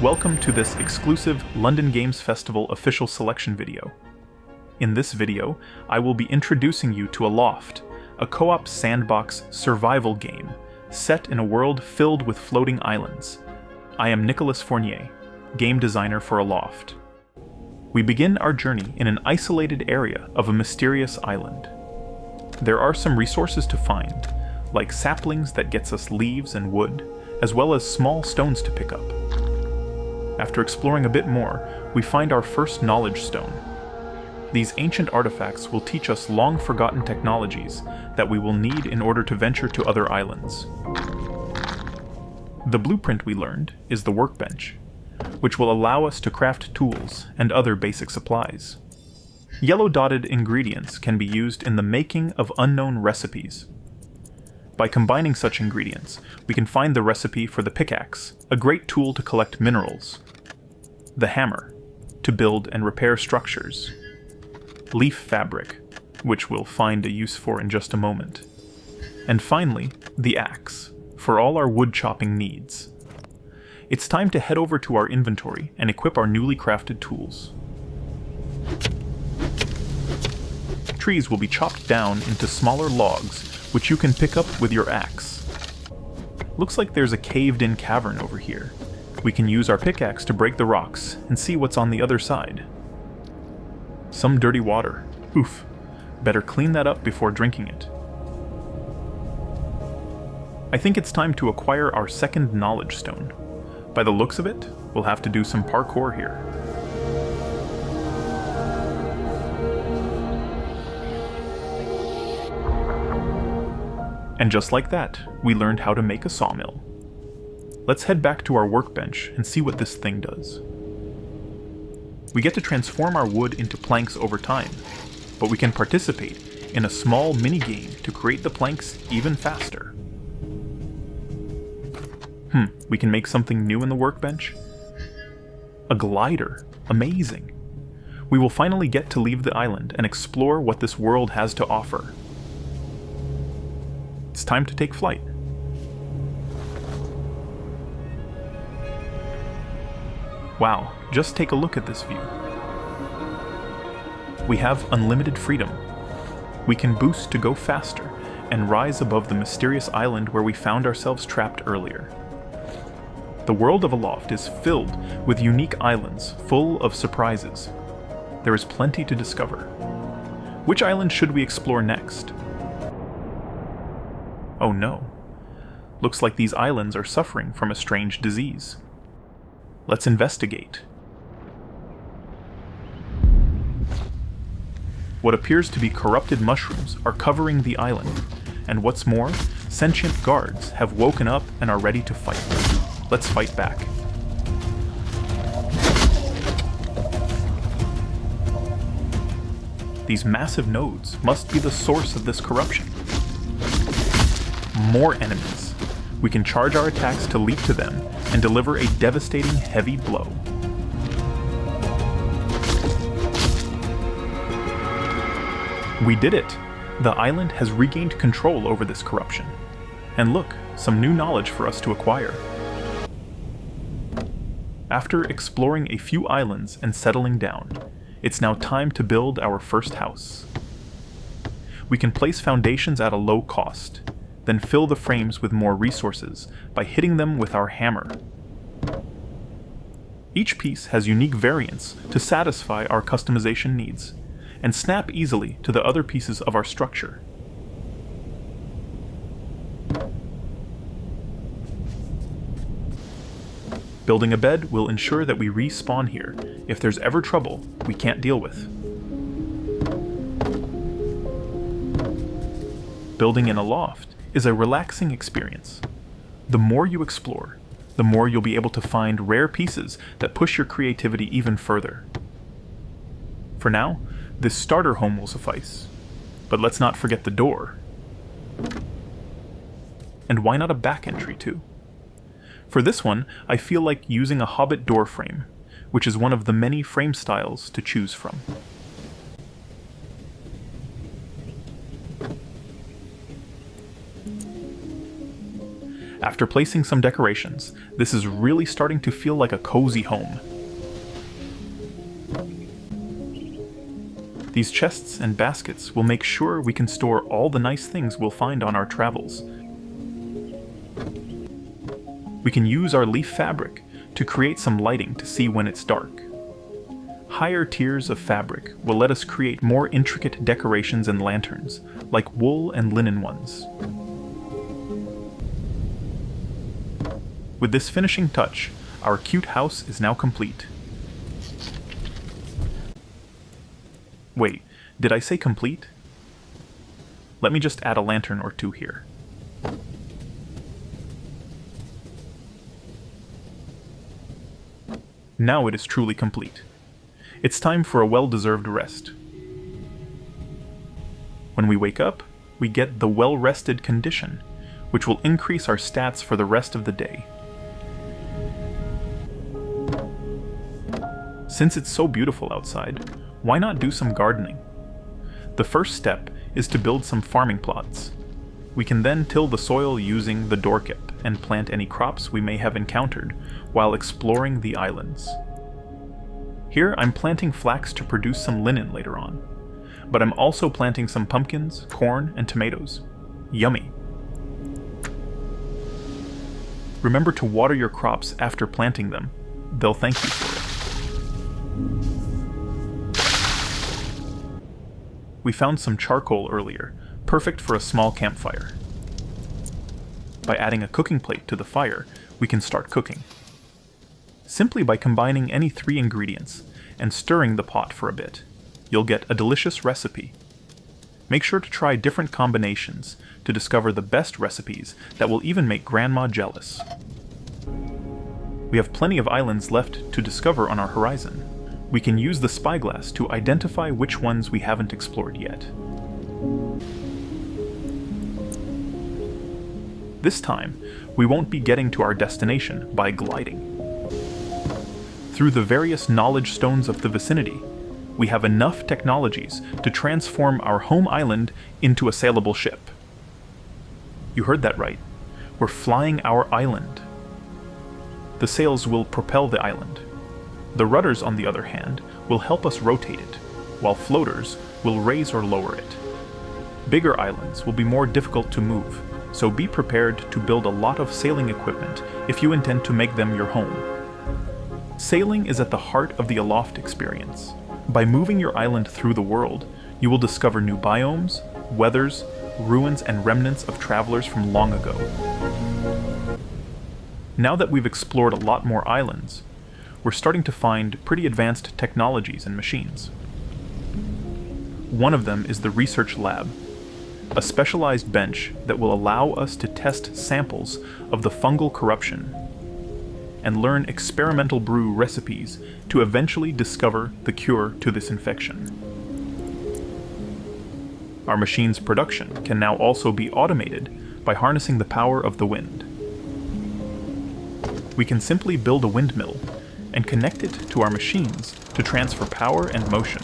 Welcome to this exclusive London Games Festival official selection video. In this video, I will be introducing you to Aloft, a co-op sandbox survival game set in a world filled with floating islands. I am Nicholas Fournier, game designer for Aloft. We begin our journey in an isolated area of a mysterious island. There are some resources to find, like saplings that gets us leaves and wood, as well as small stones to pick up. After exploring a bit more, we find our first knowledge stone. These ancient artifacts will teach us long-forgotten technologies that we will need in order to venture to other islands. The blueprint we learned is the workbench, which will allow us to craft tools and other basic supplies. Yellow-dotted ingredients can be used in the making of unknown recipes. By combining such ingredients, we can find the recipe for the pickaxe, a great tool to collect minerals, the hammer, to build and repair structures, leaf fabric, which we'll find a use for in just a moment, and finally, the axe, for all our wood chopping needs. It's time to head over to our inventory and equip our newly crafted tools. Trees will be chopped down into smaller logs, which you can pick up with your axe. Looks like there's a caved-in cavern over here. We can use our pickaxe to break the rocks and see what's on the other side. Some dirty water. Oof. Better clean that up before drinking it. I think it's time to acquire our second knowledge stone. By the looks of it, we'll have to do some parkour here. And just like that, we learned how to make a sawmill. Let's head back to our workbench and see what this thing does. We get to transform our wood into planks over time, but we can participate in a small mini-game to create the planks even faster. We can make something new in the workbench? A glider. Amazing. We will finally get to leave the island and explore what this world has to offer. It's time to take flight. Wow, just take a look at this view. We have unlimited freedom. We can boost to go faster and rise above the mysterious island where we found ourselves trapped earlier. The world of Aloft is filled with unique islands full of surprises. There is plenty to discover. Which island should we explore next? Oh no. Looks like these islands are suffering from a strange disease. Let's investigate. What appears to be corrupted mushrooms are covering the island, and what's more, sentient guards have woken up and are ready to fight. Let's fight back. These massive nodes must be the source of this corruption. More enemies. We can charge our attacks to leap to them and deliver a devastating heavy blow. We did it! The island has regained control over this corruption. And look, some new knowledge for us to acquire. After exploring a few islands and settling down, it's now time to build our first house. We can place foundations at a low cost, then fill the frames with more resources by hitting them with our hammer. Each piece has unique variants to satisfy our customization needs, and snap easily to the other pieces of our structure. Building a bed will ensure that we respawn here if there's ever trouble we can't deal with. Building in a loft is a relaxing experience. The more you explore, the more you'll be able to find rare pieces that push your creativity even further. For now, this starter home will suffice, but let's not forget the door. And why not a back entry too? For this one, I feel like using a Hobbit door frame, which is one of the many frame styles to choose from. After placing some decorations, this is really starting to feel like a cozy home. These chests and baskets will make sure we can store all the nice things we'll find on our travels. We can use our leaf fabric to create some lighting to see when it's dark. Higher tiers of fabric will let us create more intricate decorations and lanterns, like wool and linen ones. With this finishing touch, our cute house is now complete. Wait, did I say complete? Let me just add a lantern or two here. Now it is truly complete. It's time for a well-deserved rest. When we wake up, we get the well-rested condition, which will increase our stats for the rest of the day. Since it's so beautiful outside, why not do some gardening? The first step is to build some farming plots. We can then till the soil using the door kit and plant any crops we may have encountered while exploring the islands. Here I'm planting flax to produce some linen later on, but I'm also planting some pumpkins, corn, and tomatoes. Yummy! Remember to water your crops after planting them. They'll thank you for it. We found some charcoal earlier, perfect for a small campfire. By adding a cooking plate to the fire, we can start cooking. Simply by combining any 3 ingredients and stirring the pot for a bit, you'll get a delicious recipe. Make sure to try different combinations to discover the best recipes that will even make Grandma jealous. We have plenty of islands left to discover on our horizon. We can use the spyglass to identify which ones we haven't explored yet. This time, we won't be getting to our destination by gliding. Through the various knowledge stones of the vicinity, we have enough technologies to transform our home island into a sailable ship. You heard that right. We're flying our island. The sails will propel the island. The rudders, on the other hand, will help us rotate it, while floaters will raise or lower it. Bigger islands will be more difficult to move, so be prepared to build a lot of sailing equipment if you intend to make them your home. Sailing is at the heart of the Aloft experience. By moving your island through the world, you will discover new biomes, weathers, ruins, and remnants of travelers from long ago. Now that we've explored a lot more islands, we're starting to find pretty advanced technologies and machines. One of them is the Research Lab, a specialized bench that will allow us to test samples of the fungal corruption and learn experimental brew recipes to eventually discover the cure to this infection. Our machine's production can now also be automated by harnessing the power of the wind. We can simply build a windmill and connect it to our machines to transfer power and motion.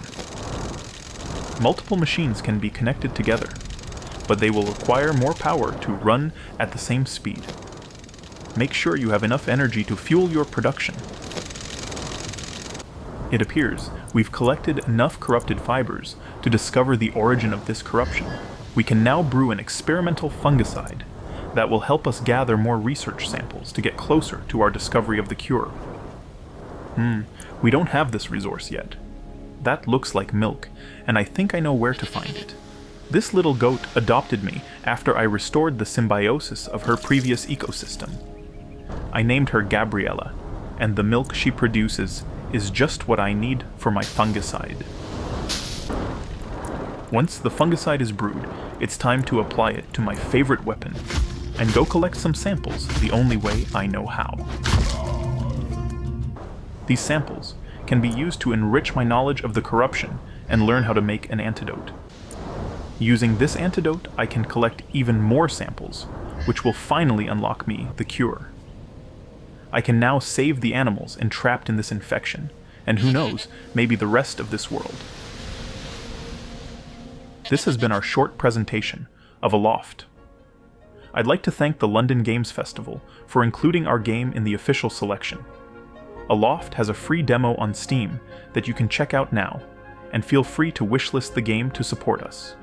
Multiple machines can be connected together, but they will require more power to run at the same speed. Make sure you have enough energy to fuel your production. It appears we've collected enough corrupted fibers to discover the origin of this corruption. We can now brew an experimental fungicide that will help us gather more research samples to get closer to our discovery of the cure. We don't have this resource yet. That looks like milk, and I think I know where to find it. This little goat adopted me after I restored the symbiosis of her previous ecosystem. I named her Gabriella, and the milk she produces is just what I need for my fungicide. Once the fungicide is brewed, it's time to apply it to my favorite weapon, and go collect some samples the only way I know how. These samples can be used to enrich my knowledge of the corruption and learn how to make an antidote. Using this antidote, I can collect even more samples, which will finally unlock me the cure. I can now save the animals entrapped in this infection, and who knows, maybe the rest of this world. This has been our short presentation of Aloft. I'd like to thank the London Games Festival for including our game in the official selection. Aloft has a free demo on Steam that you can check out now, and feel free to wishlist the game to support us.